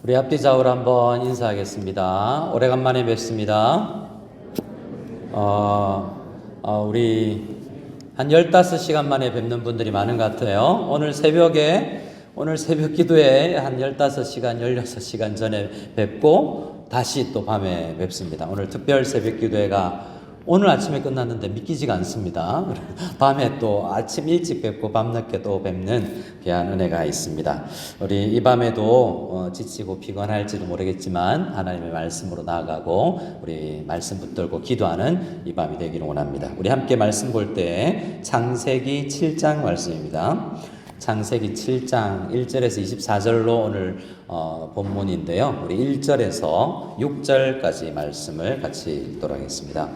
우리 앞뒤 좌우로 한번 인사하겠습니다. 오래간만에 뵙습니다. 우리 한 15시간 만에 뵙는 분들이 많은 것 같아요. 오늘 새벽 기도에 한 15시간, 16시간 전에 뵙고 다시 또 밤에 뵙습니다. 오늘 특별 새벽 기도회가 오늘 아침에 끝났는데 믿기지가 않습니다. 밤에 또 아침 일찍 뵙고 밤늦게 또 뵙는 귀한 은혜가 있습니다. 우리 이 밤에도 지치고 피곤할지도 모르겠지만 하나님의 말씀으로 나아가고 우리 말씀 붙들고 기도하는 이 밤이 되기를 원합니다. 우리 함께 말씀 볼 때 창세기 7장 말씀입니다. 창세기 7장 1절에서 24절로 오늘 본문인데요. 우리 1절에서 6절까지 말씀을 같이 읽도록 하겠습니다.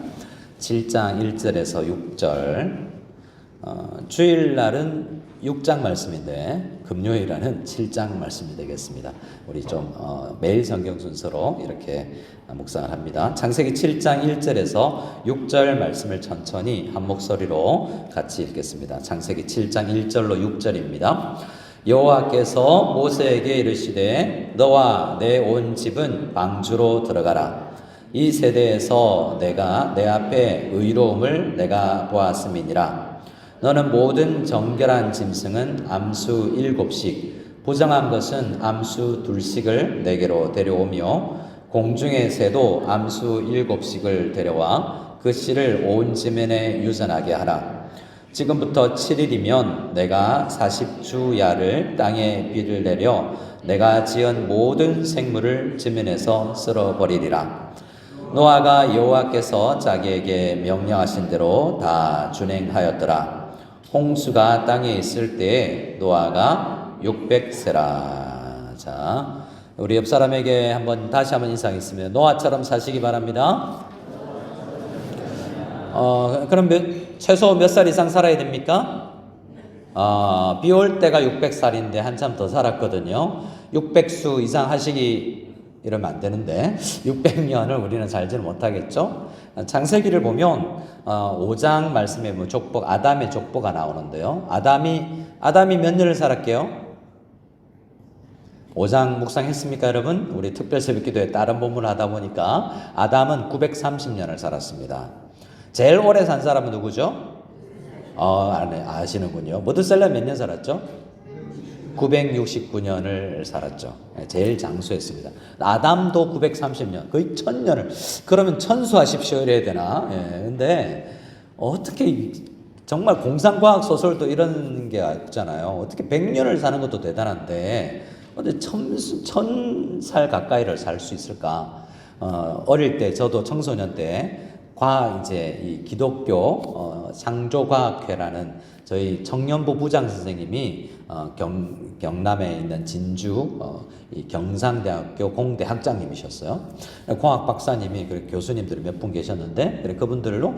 7장 1절에서 6절. 주일날은 6장 말씀인데 금요일날은 7장 말씀이 되겠습니다. 우리 좀 매일 성경 순서로 이렇게 묵상을 합니다. 창세기 7장 1절에서 6절 말씀을 천천히 한 목소리로 같이 읽겠습니다. 창세기 7장 1절로 6절입니다. 여호와께서 모세에게 이르시되 너와 내 온 집은 방주로 들어가라. 이 세대에서 내가 내 앞에 의로움을 내가 보았음이니라. 너는 모든 정결한 짐승은 암수 7씩, 부정한 것은 암수 2씩을 내게로 데려오며 공중의 새도 암수 7씩을 데려와 그 씨를 온 지면에 유전하게 하라. 지금부터 7일이면 내가 40주야를 땅에 비를 내려 내가 지은 모든 생물을 지면에서 쓸어버리리라. 노아가 여호와께서 자기에게 명령하신 대로 다 준행하였더라. 홍수가 땅에 있을 때에 노아가 600세라. 자, 우리 옆 사람에게 다시 한번 인사하겠습니다. 노아처럼 사시기 바랍니다. 그럼 최소 몇 살 이상 살아야 됩니까? 비 올 때가 600살인데 한참 더 살았거든요. 600수 이상 하시기 이러면 안 되는데 600년을 우리는 살지는 못하겠죠. 창세기를 보면 5장 말씀에 족복, 아담의 족보가 나오는데요. 아담이 몇 년을 살았게요? 5장 묵상했습니까, 여러분? 우리 특별 새벽기도에 다른 본문을 하다 보니까 아담은 930년을 살았습니다. 제일 오래 산 사람은 누구죠? 아시는군요. 머드셀라 몇 년 살았죠? 969년을 살았죠. 제일 장수했습니다. 아담도 930년, 거의 1000년을. 그러면 천수하십시오 이래야 되나? 근데 어떻게 정말 공상과학 소설도 이런 게 없잖아요. 어떻게 100년을 사는 것도 대단한데 어떻게 1000살 가까이를 살 수 있을까? 어릴 때 저도 청소년 때 이 기독교 창조과학회라는 저희 청년부 부장 선생님이 경남에 있는 진주 이 경상대학교 공대 학장님이셨어요. 공학 박사님이 교수님들이 몇 분 계셨는데 그분들로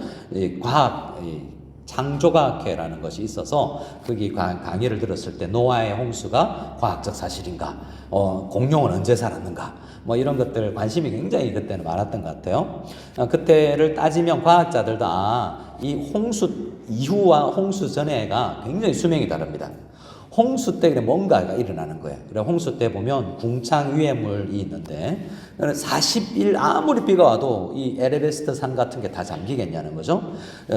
창조과학회라는 것이 있어서 거기 강의를 들었을 때 노아의 홍수가 과학적 사실인가, 공룡은 언제 살았는가, 이런 것들 관심이 굉장히 그때는 많았던 것 같아요. 그때를 따지면 과학자들도 이 홍수 이후와 홍수 전에가 굉장히 수명이 다릅니다. 홍수 때 뭔가가 일어나는 거예요. 그래 홍수 때 보면 궁창 유해물이 있는데 40일 아무리 비가 와도 이 에베레스트 산 같은 게 다 잠기겠냐는 거죠.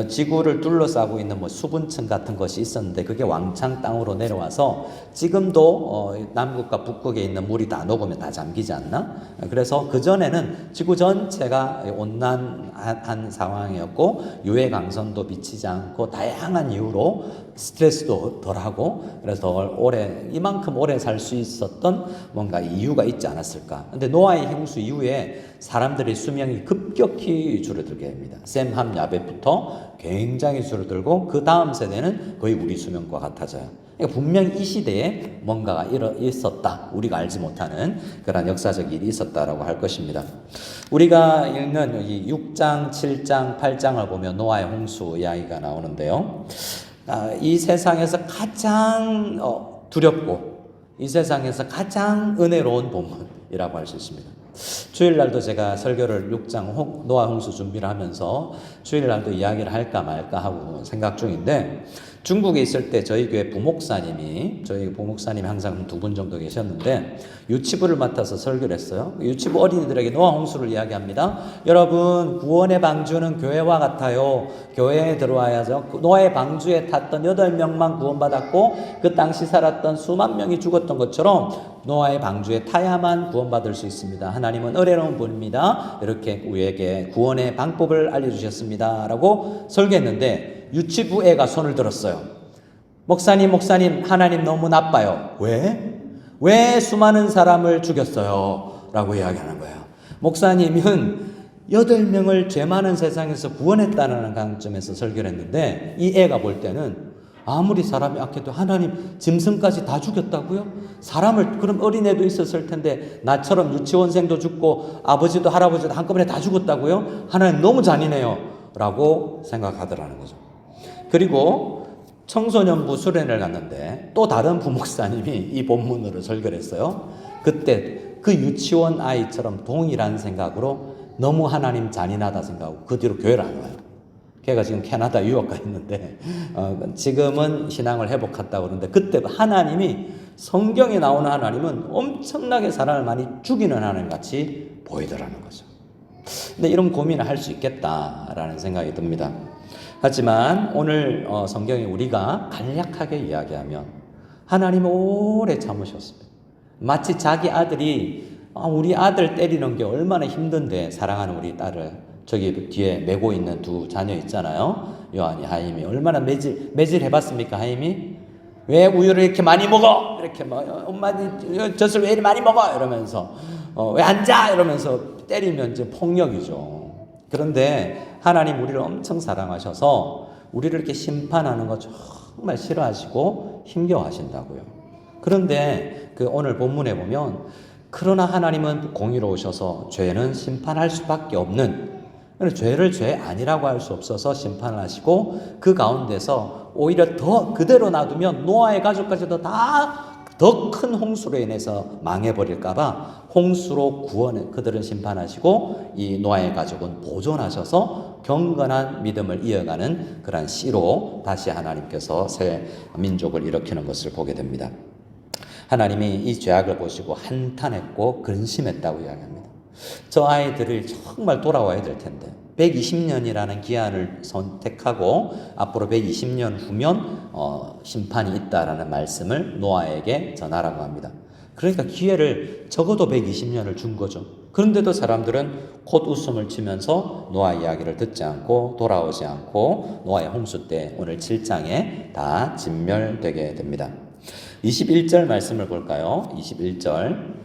지구를 둘러싸고 있는 수분층 같은 것이 있었는데 그게 왕창 땅으로 내려와서 지금도 남극과 북극에 있는 물이 다 녹으면 다 잠기지 않나? 그래서 그 전에는 지구 전체가 온난한 상황이었고 유해 강선도 미치지 않고 다양한 이유로 스트레스도 덜하고 그래서 더 이만큼 오래 살 수 있었던 뭔가 이유가 있지 않았을까. 근데 노아의 홍수 이후에 사람들의 수명이 급격히 줄어들게 됩니다. 셈함 야벳부터 굉장히 줄어들고 그 다음 세대는 거의 우리 수명과 같아져요. 그러니까 분명히 이 시대에 뭔가가 있었다. 우리가 알지 못하는 그런 역사적 일이 있었다라고 할 것입니다. 우리가 읽는 이 6장, 7장, 8장을 보면 노아의 홍수 이야기가 나오는데요. 이 세상에서 가장 두렵고 이 세상에서 가장 은혜로운 본문이라고 할 수 있습니다. 주일날도 제가 설교를 6장 노아 홍수 준비를 하면서 주일날도 이야기를 할까 말까 하고 생각 중인데 중국에 있을 때 저희 부목사님이 항상 2분 정도 계셨는데 유치부를 맡아서 설교를 했어요. 유치부 어린이들에게 노아 홍수를 이야기합니다. 여러분, 구원의 방주는 교회와 같아요. 교회에 들어와야죠. 노아의 방주에 탔던 8명만 구원받았고 그 당시 살았던 수만 명이 죽었던 것처럼 노아의 방주에 타야만 구원받을 수 있습니다. 하나님은 은혜로운 분입니다. 이렇게 우리에게 구원의 방법을 알려주셨습니다. 라고 설교했는데 유치부 애가 손을 들었어요. 목사님, 하나님 너무 나빠요. 왜 수많은 사람을 죽였어요? 라고 이야기하는 거예요. 목사님은 8명을 죄 많은 세상에서 구원했다는 관점에서 설교를 했는데 이 애가 볼 때는 아무리 사람이 악해도 하나님 짐승까지 다 죽였다고요? 사람을, 그럼 어린애도 있었을 텐데 나처럼 유치원생도 죽고 아버지도 할아버지도 한꺼번에 다 죽었다고요? 하나님 너무 잔인해요. 라고 생각하더라는 거죠. 그리고 청소년부 수련을 갔는데 또 다른 부목사님이 이 본문으로 설교를 했어요. 그때 그 유치원 아이처럼 동일한 생각으로 너무 하나님 잔인하다 생각하고 그 뒤로 교회를 안 와요. 걔가 지금 캐나다 유학 가 있는데 지금은 신앙을 회복했다고 그러는데 그때 하나님이 성경에 나오는 하나님은 엄청나게 사람을 많이 죽이는 하나님 같이 보이더라는 거죠. 근데 이런 고민을 할 수 있겠다라는 생각이 듭니다. 하지만 오늘 성경에 우리가 간략하게 이야기하면 하나님 오래 참으셨습니다. 마치 자기 아들이 우리 아들 때리는 게 얼마나 힘든데 사랑하는 우리 딸을 저기 뒤에 메고 있는 2 자녀 있잖아요. 요한이, 하임이 얼마나 매질 해봤습니까? 하임이 왜 우유를 이렇게 많이 먹어? 이렇게 엄마 젖을 왜 이렇게 많이 먹어? 이러면서 왜 안 자? 이러면서 때리면 이제 폭력이죠. 그런데 하나님 우리를 엄청 사랑하셔서 우리를 이렇게 심판하는 거 정말 싫어하시고 힘겨워하신다고요. 그런데 그 오늘 본문에 보면 그러나 하나님은 공의로우셔서 죄는 심판할 수밖에 없는, 죄를 죄 아니라고 할 수 없어서 심판을 하시고 그 가운데서 오히려 더 그대로 놔두면 노아의 가족까지도 다 더 큰 홍수로 인해서 망해버릴까봐 홍수로 그들은 심판하시고 이 노아의 가족은 보존하셔서 경건한 믿음을 이어가는 그런 씨로 다시 하나님께서 새 민족을 일으키는 것을 보게 됩니다. 하나님이 이 죄악을 보시고 한탄했고 근심했다고 이야기합니다. 저 아이들을 정말 돌아와야 될 텐데 120년이라는 기한을 선택하고 앞으로 120년 후면 심판이 있다라는 말씀을 노아에게 전하라고 합니다. 그러니까 기회를 적어도 120년을 준 거죠. 그런데도 사람들은 곧 웃음을 치면서 노아 이야기를 듣지 않고 돌아오지 않고 노아의 홍수 때 오늘 7장에 다 진멸되게 됩니다. 21절 말씀을 볼까요? 21절.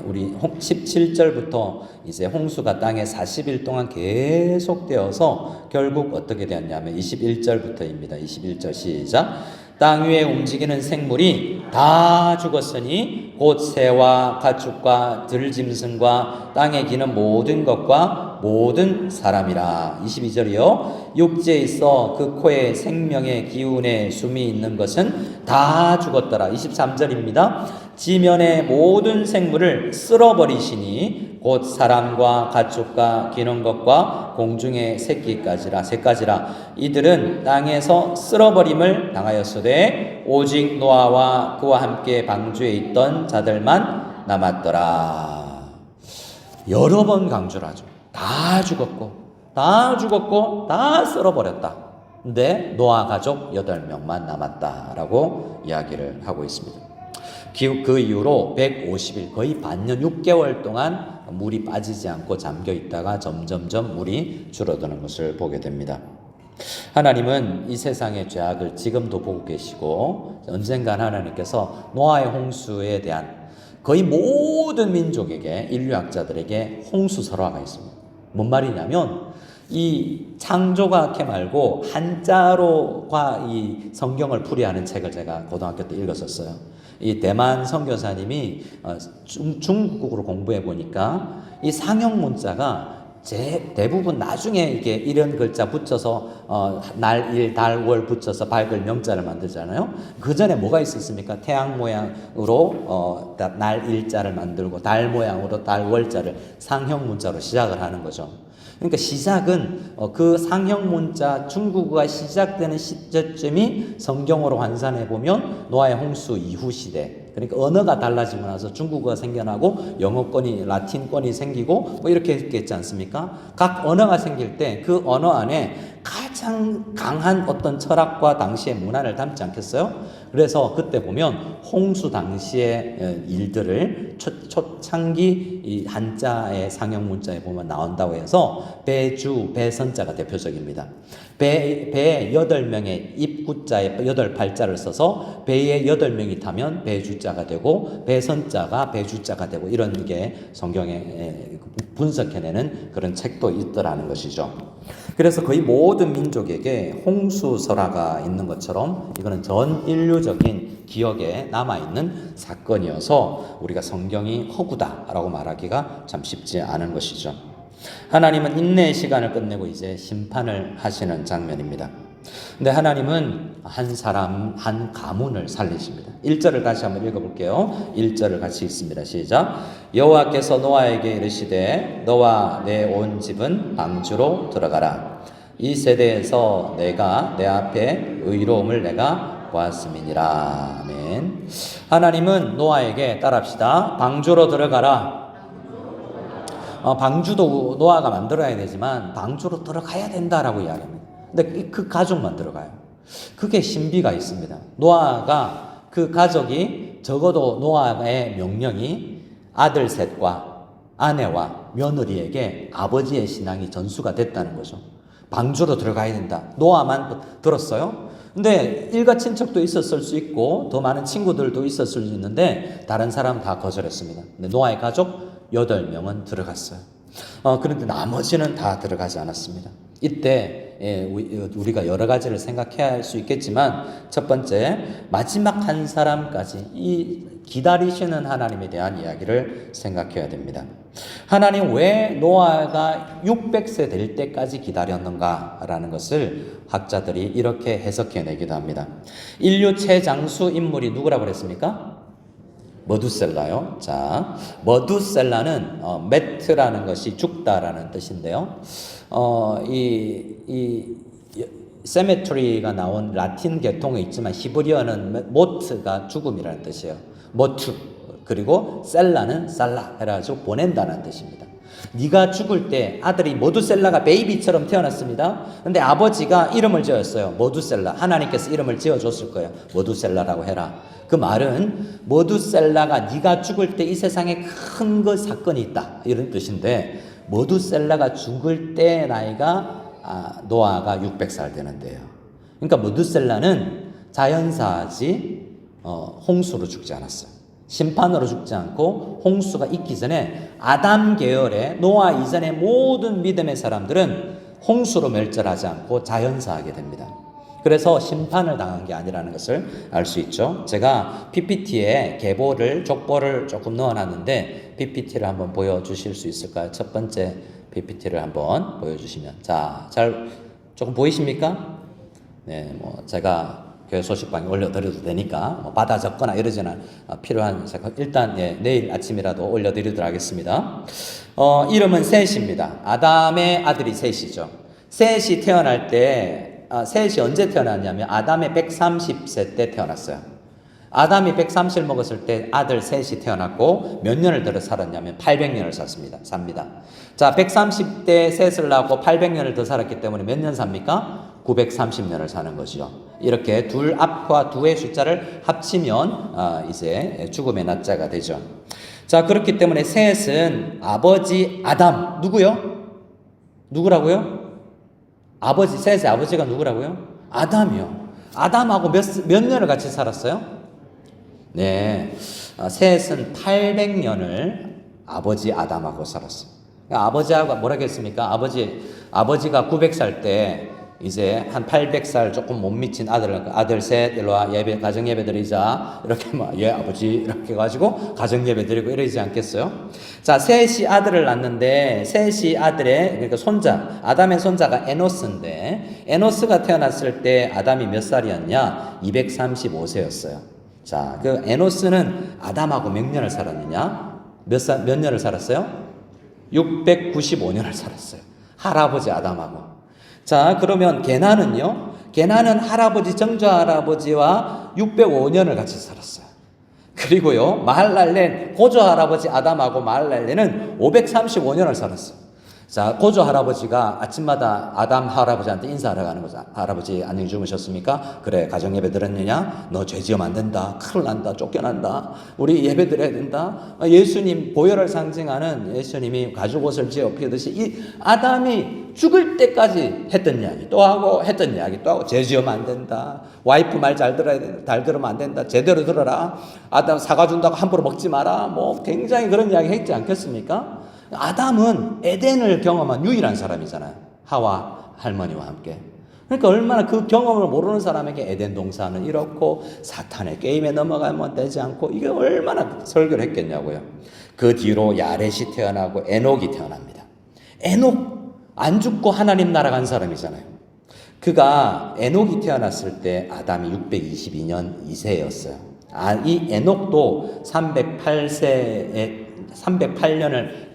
우리 17절부터 이제 홍수가 땅에 40일 동안 계속되어서 결국 어떻게 되었냐면 21절부터입니다. 21절 시작. 땅 위에 움직이는 생물이 다 죽었으니 곧 새와 가축과 들짐승과 땅에 기는 모든 것과 모든 사람이라. 22절이요. 육지에 있어 그 코에 생명의 기운에 숨이 있는 것은 다 죽었더라. 23절입니다. 지면의 모든 생물을 쓸어버리시니 곧 사람과 가축과 기는 것과 공중의 새까지라. 이들은 땅에서 쓸어버림을 당하였으되 오직 노아와 그와 함께 방주에 있던 자들만 남았더라. 여러 번 강조를 하죠. 다 죽었고 다 쓸어버렸다. 근데 노아 가족 8명만 남았다라고 이야기를 하고 있습니다. 그 이후로 150일, 거의 반년 6개월 동안 물이 빠지지 않고 잠겨 있다가 점점점 물이 줄어드는 것을 보게 됩니다. 하나님은 이 세상의 죄악을 지금도 보고 계시고 언젠간 하나님께서 노아의 홍수에 대한 거의 모든 민족에게, 인류학자들에게 홍수 설화가 있습니다. 뭔 말이냐면 이 창조과학회 말고 한자로과 이 성경을 풀이하는 책을 제가 고등학교 때 읽었었어요. 이 대만 선교사님이 중국으로 공부해 보니까 이 상형 문자가 대부분 나중에 이게 이런 글자 붙여서 날, 일, 달, 월 붙여서 밝을 명자를 만들잖아요. 그 전에 뭐가 있었습니까? 태양 모양으로 날, 일자를 만들고 달 모양으로 달, 월자를 상형 문자로 시작을 하는 거죠. 그러니까 시작은 그 상형 문자 중국어가 시작되는 시점이 성경으로 환산해 보면 노아의 홍수 이후 시대. 그러니까 언어가 달라지고 나서 중국어가 생겨나고 영어권이 라틴권이 생기고 뭐 이렇게 했지 않습니까? 각 언어가 생길 때 그 언어 안에 가장 강한 어떤 철학과 당시의 문화를 담지 않겠어요? 그래서 그때 보면 홍수 당시의 일들을 초창기 이 한자의 상형 문자에 보면 나온다고 해서 배주, 배선자가 대표적입니다. 배에 8명의 입구자에 8발자를 써서 배에 8명이 타면 배주자가 되고 배선자가 배주자가 되고 이런 게 성경에 분석해내는 그런 책도 있더라는 것이죠. 그래서 거의 모든 민족에게 홍수설화가 있는 것처럼 이거는 전 인류적인 기억에 남아있는 사건이어서 우리가 성경이 허구다라고 말하기가 참 쉽지 않은 것이죠. 하나님은 인내의 시간을 끝내고 이제 심판을 하시는 장면입니다. 근데 하나님은 한 사람, 한 가문을 살리십니다. 1절을 다시 한번 읽어볼게요. 1절을 같이 읽습니다. 시작. 여호와께서 노아에게 이르시되 너와 내 온 집은 방주로 들어가라. 이 세대에서 내가 내 앞에 의로움을 내가 보았음이니라. 아멘. 하나님은 노아에게 따라합시다. 방주로 들어가라. 방주도 노아가 만들어야 되지만 방주로 들어가야 된다라고 이야기합니다. 근데 그 가족만 들어가요. 그게 신비가 있습니다. 노아가 그 가족이 적어도 노아의 명령이 아들 셋과 아내와 며느리에게 아버지의 신앙이 전수가 됐다는 거죠. 방주로 들어가야 된다. 노아만 들었어요. 근데 일가 친척도 있었을 수 있고 더 많은 친구들도 있었을 수 있는데 다른 사람은 다 거절했습니다. 근데 노아의 가족 8명은 들어갔어요. 그런데 나머지는 다 들어가지 않았습니다. 이때 우리가 여러 가지를 생각해야 할 수 있겠지만 첫 번째, 마지막 한 사람까지 이 기다리시는 하나님에 대한 이야기를 생각해야 됩니다. 하나님 왜 노아가 600세 될 때까지 기다렸는가라는 것을 학자들이 이렇게 해석해내기도 합니다. 인류 최장수 인물이 누구라고 그랬습니까? 머두셀라요. 자, 머두셀라는 메트라는 것이 죽다라는 뜻인데요. 세메트리가 나온 라틴 계통에 있지만 히브리어는 모트가 죽음이라는 뜻이에요. 모투. 그리고 셀라는 살라 해가지고 보낸다는 뜻입니다. 네가 죽을 때 아들이 머두셀라가 베이비처럼 태어났습니다. 근데 아버지가 이름을 지었어요. 머두셀라. 하나님께서 이름을 지어줬을 거예요. 머두셀라라고 해라. 그 말은 머두셀라가 네가 죽을 때 이 세상에 큰 그 사건이 있다 이런 뜻인데 머두셀라가 죽을 때 나이가 노아가 600살 되는데요. 그러니까 머두셀라는 자연사지 홍수로 죽지 않았어요. 심판으로 죽지 않고 홍수가 있기 전에 아담 계열의 노아 이전의 모든 믿음의 사람들은 홍수로 멸절하지 않고 자연사하게 됩니다. 그래서 심판을 당한 게 아니라는 것을 알 수 있죠. 제가 PPT에 족보를 조금 넣어놨는데 PPT를 한번 보여주실 수 있을까요? 첫 번째 PPT를 한번 보여주시면. 자, 조금 보이십니까? 네, 제가 교회 소식방에 올려드려도 되니까 받아 적거나 이러지는 필요한 일단 내일 아침이라도 올려드리도록 하겠습니다. 이름은 셋입니다. 아담의 아들이 셋이죠. 셋이 태어날 때 셋이 언제 태어났냐면 아담의 130세 때 태어났어요. 아담이 130을 먹었을 때 아들 셋이 태어났고 몇 년을 들어 살았냐면 800년을 삽니다. 자, 130대 셋을 낳고 800년을 더 살았기 때문에 몇 년 삽니까? 930년을 사는 것이죠. 이렇게 둘 앞과 두의 숫자를 합치면 이제 죽음의 날짜가 되죠. 자, 그렇기 때문에 셋은 아버지 아담 누구요? 누구라고요? 셋의 아버지가 누구라고요? 아담이요. 아담하고 몇 년을 같이 살았어요? 네, 셋은 800년을 아버지 아담하고 살았어요. 아버지하고 뭐라고 했습니까? 아버지가 900살 때 이제 한 800살 조금 못 미친 아들 셋 일로 와 가정 예배 드리자 이렇게 아버지 이렇게 해가지고 가정 예배 드리고 이러지 않겠어요? 자, 셋이 아들을 낳는데 셋이 아들의 그러니까 손자 아담의 손자가 에노스인데 에노스가 태어났을 때 아담이 몇 살이었냐? 235세였어요. 자, 그 에노스는 아담하고 몇 년을 살았느냐? 몇 년을 살았어요? 695년을 살았어요. 할아버지 아담하고. 자, 그러면 게나는요? 게나는 할아버지 정조 할아버지와 605년을 같이 살았어요. 그리고요, 마할랄레 고조 할아버지 아담하고 마할랄레는 535년을 살았어요. 자, 고조 할아버지가 아침마다 아담 할아버지한테 인사하러 가는 거죠. 할아버지 안녕히 주무셨습니까? 그래, 가정 예배 드렸느냐? 너 죄 지으면 안 된다. 큰일 난다. 쫓겨난다. 우리 예배 드려야 된다. 예수님 보혈을 상징하는 예수님이 가죽 옷을 지어 입히듯이 이 아담이 죽을 때까지 했던 이야기 또 하고 했던 이야기 또 하고 죄 지으면 안 된다. 와이프 말 잘 들어야 된다. 잘 들으면 안 된다. 제대로 들어라. 아담 사과 준다고 함부로 먹지 마라. 뭐 굉장히 그런 이야기 했지 않겠습니까? 아담은 에덴을 경험한 유일한 사람이잖아요. 하와 할머니와 함께. 그러니까 얼마나 그 경험을 모르는 사람에게 에덴 동산은 이렇고 사탄의 게임에 넘어가면 되지 않고 이게 얼마나 설교를 했겠냐고요. 그 뒤로 야렛이 태어나고 에녹이 태어납니다. 에녹 안 죽고 하나님 나라 간 사람이잖아요. 그가 에녹이 태어났을 때 아담이 622년 2세였어요. 이 에녹도 308년을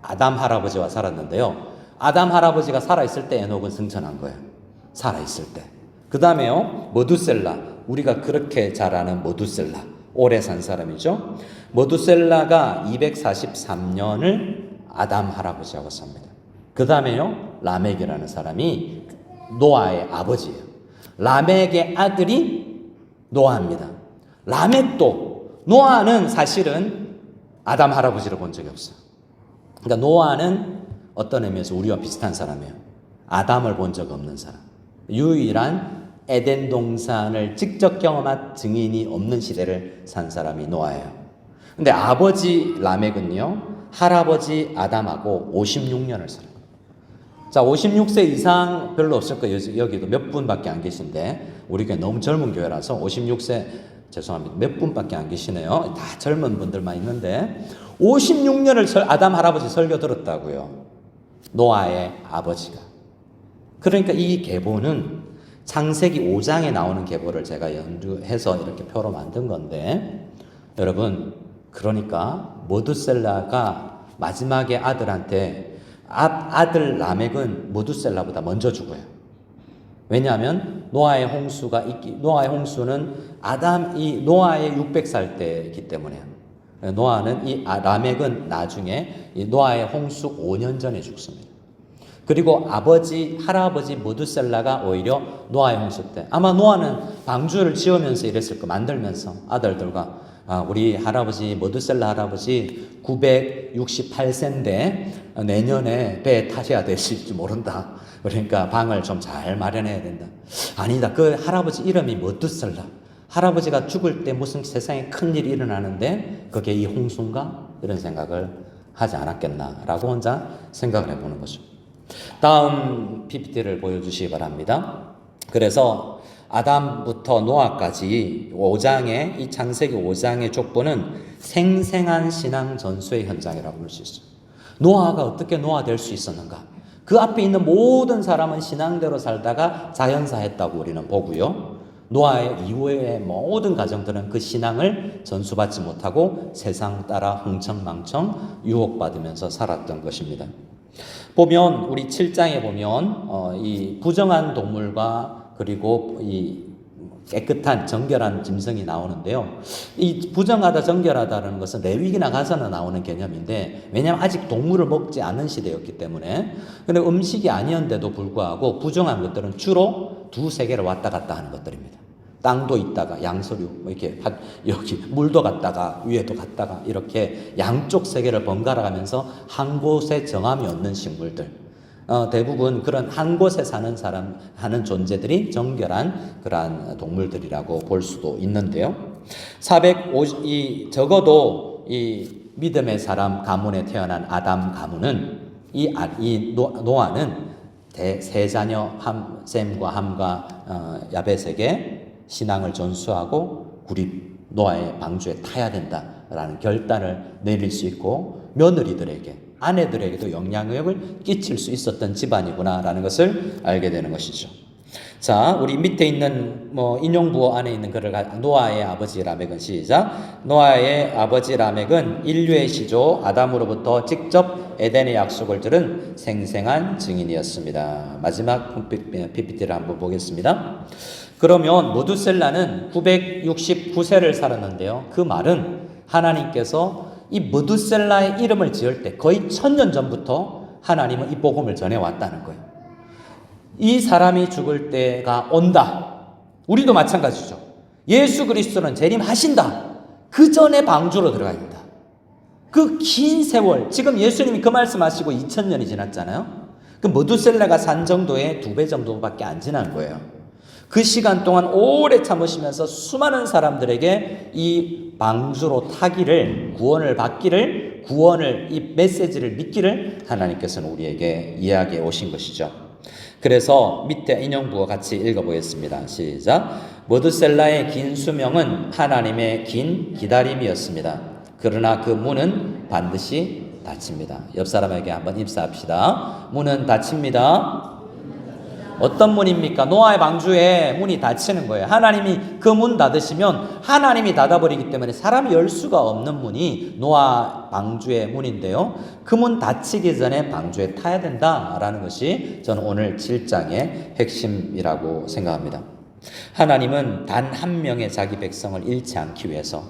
아담 할아버지와 살았는데요. 아담 할아버지가 살아있을 때 에녹은 승천한 거예요. 살아있을 때. 그 다음에요. 머두셀라. 우리가 그렇게 잘 아는 머두셀라. 오래 산 사람이죠. 머두셀라가 243년을 아담 할아버지하고 삽니다. 그 다음에요. 라멕이라는 사람이 노아의 아버지예요. 라멕의 아들이 노아입니다. 라멕도 노아는 사실은 아담 할아버지를 본 적이 없어요. 그러니까 노아는 어떤 의미에서 우리와 비슷한 사람이에요. 아담을 본 적 없는 사람. 유일한 에덴 동산을 직접 경험한 증인이 없는 시대를 산 사람이 노아예요. 근데 아버지 라멕은요, 할아버지 아담하고 56년을 살아요. 자, 56세 이상 별로 없을 거예요. 여기도 몇 분밖에 안 계신데, 우리 교회 너무 젊은 교회라서 56세, 죄송합니다. 몇 분밖에 안 계시네요. 다 젊은 분들만 있는데, 56년을 아담 할아버지 설교 들었다고요. 노아의 아버지가. 그러니까 이 계보는 창세기 5장에 나오는 계보를 제가 연구해서 이렇게 표로 만든 건데, 여러분, 그러니까 머두셀라가 마지막에 아들한테 아들 라멕은 머두셀라보다 먼저 죽어요. 왜냐하면 노아의 홍수는 노아의 600살 때이기 때문에요. 라멕은 나중에 노아의 홍수 5년 전에 죽습니다. 그리고 할아버지 머두셀라가 오히려 노아의 홍수 때, 아마 노아는 방주를 지으면서 이랬을 거, 만들면서 아들들과 우리 할아버지 머두셀라 할아버지 968세인데 내년에 배에 타셔야 되실지 모른다. 그러니까 방을 좀 잘 마련해야 된다. 아니다. 그 할아버지 이름이 머두셀라. 할아버지가 죽을 때 무슨 세상에 큰일이 일어나는데 그게 이 홍수인가? 이런 생각을 하지 않았겠나라고 혼자 생각을 해보는 거죠. 다음 PPT를 보여주시기 바랍니다. 그래서 아담부터 노아까지 5장의 이 창세기 5장의 족보는 생생한 신앙 전수의 현장이라고 볼 수 있어요. 노아가 어떻게 노아 될 수 있었는가? 그 앞에 있는 모든 사람은 신앙대로 살다가 자연사했다고 우리는 보고요. 노아의 이후의 모든 가정들은 그 신앙을 전수받지 못하고 세상 따라 흥청망청 유혹받으면서 살았던 것입니다. 보면 우리 7장에 보면 이 부정한 동물과 그리고 이 깨끗한 정결한 짐승이 나오는데요. 이 부정하다 정결하다는 것은 레위기나 가서는 나오는 개념인데, 왜냐하면 아직 동물을 먹지 않은 시대였기 때문에. 근데 음식이 아니었는데도 불구하고 부정한 것들은 주로 두세 개를 왔다 갔다 하는 것들입니다. 땅도 있다가 양서류 이렇게 여기 물도 갔다가 위에도 갔다가 이렇게 양쪽 세계를 번갈아 가면서 한 곳에 정함이 없는 식물들. 대부분 그런 한 곳에 사는 사람 하는 존재들이 정결한 그러한 동물들이라고 볼 수도 있는데요. 적어도 이 믿음의 사람 가문에 태어난 아담 가문은 노아는 세 자녀 셈과 함과 야벳에게 신앙을 전수하고 노아의 방주에 타야 된다라는 결단을 내릴 수 있고, 며느리들에게 아내들에게도 영향력을 끼칠 수 있었던 집안이구나라는 것을 알게 되는 것이죠. 자, 우리 밑에 있는 인용부호 안에 있는 글을 노아의 아버지 라멕은 시작. 노아의 아버지 라멕은 인류의 시조 아담으로부터 직접 에덴의 약속을 들은 생생한 증인이었습니다. 마지막 PPT를 한번 보겠습니다. 그러면 무두셀라는 969세를 살았는데요. 그 말은 하나님께서 이 무두셀라의 이름을 지을 때 거의 1000년 전부터 하나님은 이 복음을 전해왔다는 거예요. 이 사람이 죽을 때가 온다. 우리도 마찬가지죠. 예수 그리스도는 재림하신다. 그 전에 방주로 들어가야 된다. 그 긴 세월, 지금 예수님이 그 말씀하시고 2000년이 지났잖아요. 그 무두셀라가 산 정도의 2배 정도밖에 안 지난 거예요. 그 시간 동안 오래 참으시면서 수많은 사람들에게 이 방주로 타기를, 구원을 받기를, 구원을, 이 메시지를 믿기를 하나님께서는 우리에게 이야기해 오신 것이죠. 그래서 밑에 인용부와 같이 읽어보겠습니다. 시작. 무두셀라의 긴 수명은 하나님의 긴 기다림이었습니다. 그러나 그 문은 반드시 닫힙니다. 옆 사람에게 한번 입사합시다. 문은 닫힙니다. 어떤 문입니까? 노아의 방주에 문이 닫히는 거예요. 하나님이 그 문 닫으시면 하나님이 닫아버리기 때문에 사람이 열 수가 없는 문이 노아 방주의 문인데요. 그 문 닫히기 전에 방주에 타야 된다라는 것이 저는 오늘 7장의 핵심이라고 생각합니다. 하나님은 단 한 명의 자기 백성을 잃지 않기 위해서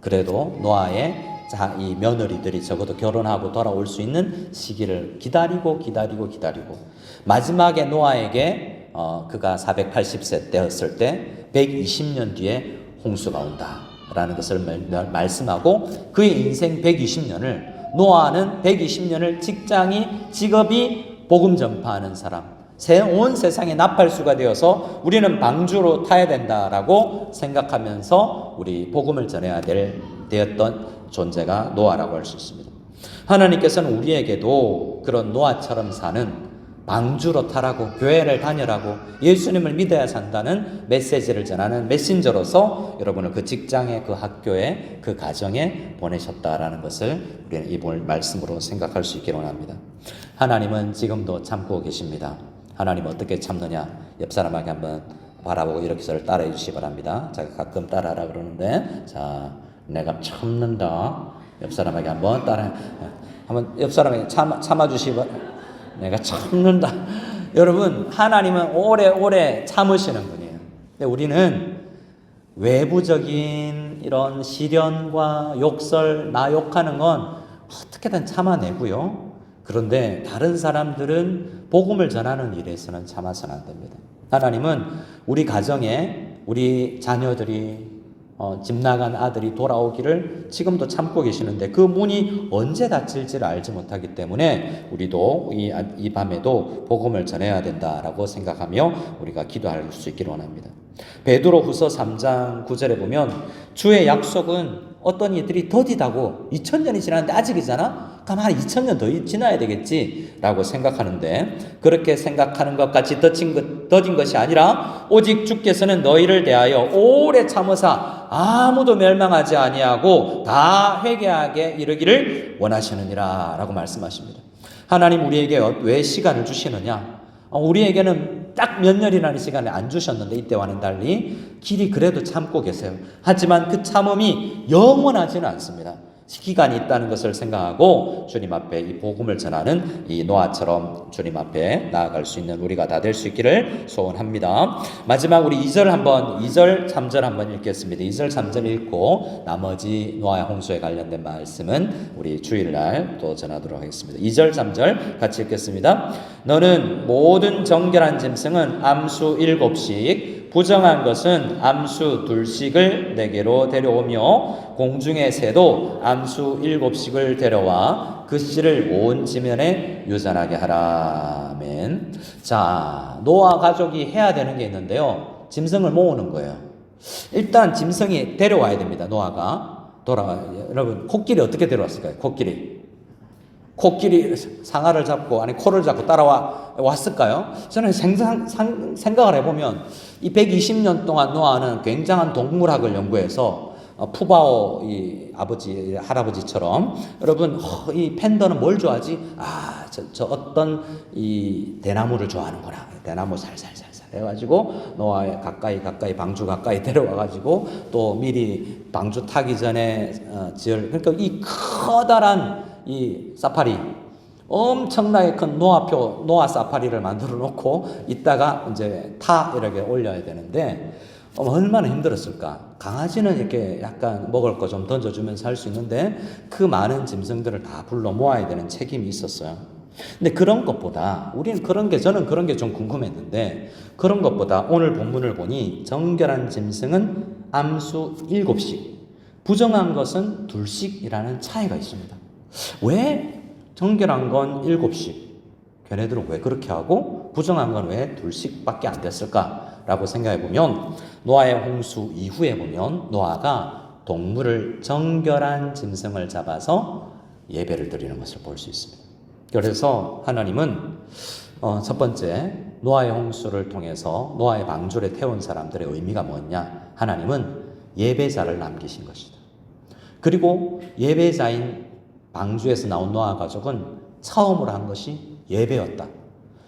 그래도 노아의 이 며느리들이 적어도 결혼하고 돌아올 수 있는 시기를 기다리고 마지막에 노아에게 그가 480세 때였을 때 120년 뒤에 홍수가 온다라는 것을 말씀하고 그의 인생 120년을 노아는 120년을 직업이 복음 전파하는 사람 온 세상에 나팔수가 되어서 우리는 방주로 타야 된다라고 생각하면서 우리 복음을 전해야 되었던 존재가 노아라고 할 수 있습니다. 하나님께서는 우리에게도 그런 노아처럼 사는 방주로 타라고 교회를 다녀라고 예수님을 믿어야 산다는 메시지를 전하는 메신저로서 여러분을 그 직장에 그 학교에 그 가정에 보내셨다라는 것을 우리는 이 말씀으로 생각할 수 있기를 원합니다. 하나님은 지금도 참고 계십니다. 하나님 어떻게 참느냐 옆 사람에게 한번 바라보고 이렇게 저를 따라해 주시기 바랍니다. 제가 가끔 따라하라 그러는데 자 내가 참는다. 옆 사람에게 한번 옆 사람에게 참아 주시기 바랍니다. 내가 참는다. 여러분 하나님은 오래오래 참으시는 분이에요. 근데 우리는 외부적인 이런 시련과 욕설, 나 욕하는 건 어떻게든 참아내고요. 그런데 다른 사람들은 복음을 전하는 일에서는 참아서는 안 됩니다. 하나님은 우리 가정에 우리 자녀들이 집 나간 아들이 돌아오기를 지금도 참고 계시는데 그 문이 언제 닫힐지를 알지 못하기 때문에 우리도 이 밤에도 복음을 전해야 된다라고 생각하며 우리가 기도할 수 있기를 원합니다. 베드로후서 3장 9절에 보면 주의 약속은 어떤 이들이 더디다고 2000년이 지났는데 아직이잖아? 그럼 한 2000년 더 지나야 되겠지 라고 생각하는데 그렇게 생각하는 것 같이 더딘 것이 아니라 오직 주께서는 너희를 대하여 오래 참으사 아무도 멸망하지 아니하고 다 회개하게 이르기를 원하시느니라 라고 말씀하십니다. 하나님 우리에게 왜 시간을 주시느냐? 우리에게는 딱 몇 년이라는 시간을 안 주셨는데 이때와는 달리 길이 그래도 참고 계세요. 하지만 그 참음이 영원하지는 않습니다. 기간이 있다는 것을 생각하고 주님 앞에 이 복음을 전하는 이 노아처럼 주님 앞에 나아갈 수 있는 우리가 다 될 수 있기를 소원합니다. 마지막 우리 2절 3절 한번 읽겠습니다. 2절 3절 읽고 나머지 노아의 홍수에 관련된 말씀은 우리 주일날 또 전하도록 하겠습니다. 2절 3절 같이 읽겠습니다. 너는 모든 정결한 짐승은 암수 7씩 부정한 것은 암수 2씩을 내게로 데려오며 공중의 새도 암수 7씩을 데려와 그 씨를 온 지면에 유전하게 하라. 아멘. 자, 노아 가족이 해야 되는 게 있는데요. 짐승을 모으는 거예요. 일단 짐승이 데려와야 됩니다. 노아가 돌아와요. 여러분 코끼리 어떻게 데려왔을까요? 코끼리 상아를 잡고 아니 코를 잡고 왔을까요? 저는 생각을 해보면 이 120년 동안 노아는 굉장한 동물학을 연구해서 푸바오 이 아버지 할아버지처럼 여러분 이 팬더는 뭘 좋아하지? 저 어떤 이 대나무를 좋아하는구나. 대나무 살살살살 해가지고 노아의 가까이 방주 가까이 데려와가지고 또 미리 방주 타기 전에 그러니까 이 커다란 이 사파리 엄청나게 큰 노아 사파리를 만들어 놓고 이따가 이제 이렇게 올려야 되는데 얼마나 힘들었을까. 강아지는 이렇게 약간 먹을 거 좀 던져주면서 할 수 있는데 그 많은 짐승들을 다 불러 모아야 되는 책임이 있었어요. 근데 그런 것보다 저는 그런 게 좀 궁금했는데, 그런 것보다 오늘 본문을 보니 정결한 짐승은 암수 7씩, 부정한 것은 2씩이라는 차이가 있습니다. 왜 정결한 건 7씩, 걔네들은 왜 그렇게 하고 부정한 건 왜 2씩밖에 안 됐을까라고 생각해 보면, 노아의 홍수 이후에 보면 노아가 동물을 정결한 짐승을 잡아서 예배를 드리는 것을 볼 수 있습니다. 그래서 하나님은 첫 번째 노아의 홍수를 통해서 노아의 방주에 태운 사람들의 의미가 뭐냐, 하나님은 예배자를 남기신 것이다. 그리고 예배자인 방주에서 나온 노아 가족은 처음으로 한 것이 예배였다.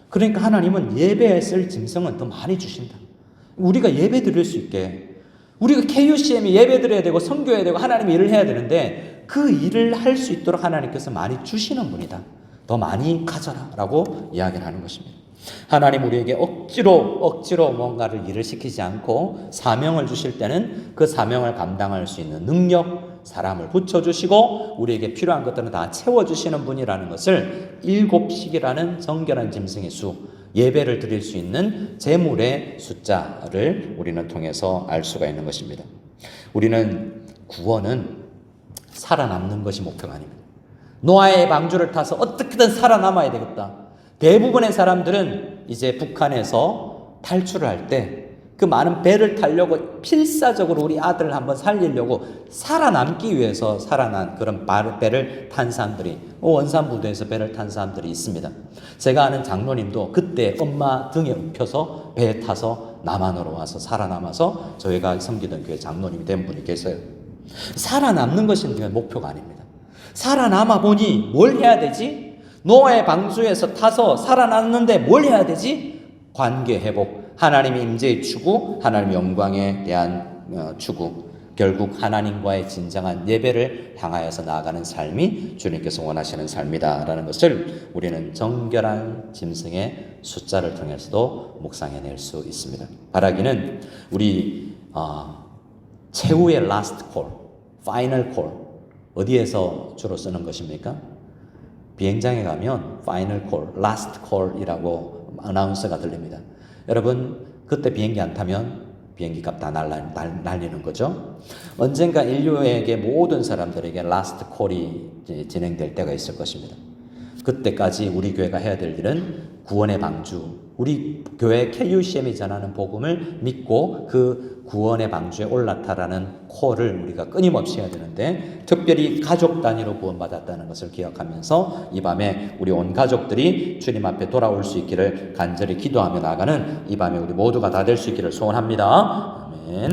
그러니까 하나님은 예배에 쓸 짐승은 더 많이 주신다. 우리가 예배 드릴 수 있게, 우리가 KUCM이 예배 드려야 되고 선교해야 되고 하나님의 일을 해야 되는데 그 일을 할 수 있도록 하나님께서 많이 주시는 분이다. 더 많이 가져라 라고 이야기를 하는 것입니다. 하나님 우리에게 억지로 뭔가를 일을 시키지 않고 사명을 주실 때는 그 사명을 감당할 수 있는 능력, 사람을 붙여주시고 우리에게 필요한 것들은 다 채워주시는 분이라는 것을 7씩이라는 정결한 짐승의 수, 예배를 드릴 수 있는 제물의 숫자를 우리는 통해서 알 수가 있는 것입니다. 우리는 구원은 살아남는 것이 목표가 아닙니다. 노아의 방주를 타서 어떻게든 살아남아야 되겠다. 대부분의 사람들은 이제 북한에서 탈출을 할 때 그 많은 배를 타려고 필사적으로 우리 아들을 한번 살리려고 살아남기 위해서 살아난 그런 배를 탄 사람들이, 원산부두에서 배를 탄 사람들이 있습니다. 제가 아는 장로님도 그때 엄마 등에 업혀서 배에 타서 남한으로 와서 살아남아서 저희가 섬기던 교회 장로님이 된 분이 계세요. 살아남는 것이 목표가 아닙니다. 살아남아 보니 뭘 해야 되지? 노아의 방주에서 타서 살아났는데 뭘 해야 되지? 관계 회복, 하나님의 임재의 추구, 하나님의 영광에 대한 추구, 결국 하나님과의 진정한 예배를 향하여서 나아가는 삶이 주님께서 원하시는 삶이다라는 것을 우리는 정결한 짐승의 숫자를 통해서도 묵상해낼 수 있습니다. 바라기는 우리 최후의 last call, final call, 어디에서 주로 쓰는 것입니까? 비행장에 가면 final call, last call이라고 아나운서가 들립니다. 여러분, 그때 비행기 안 타면 비행기 값 다 날리는 거죠. 언젠가 인류에게 모든 사람들에게 last call이 진행될 때가 있을 것입니다. 그때까지 우리 교회가 해야 될 일은 구원의 방주, 우리 교회 KUCM이 전하는 복음을 믿고 그 구원의 방주에 올라타라는 콜을 우리가 끊임없이 해야 되는데, 특별히 가족 단위로 구원받았다는 것을 기억하면서 이 밤에 우리 온 가족들이 주님 앞에 돌아올 수 있기를 간절히 기도하며 나아가는 이 밤에 우리 모두가 다 될 수 있기를 소원합니다. 아멘.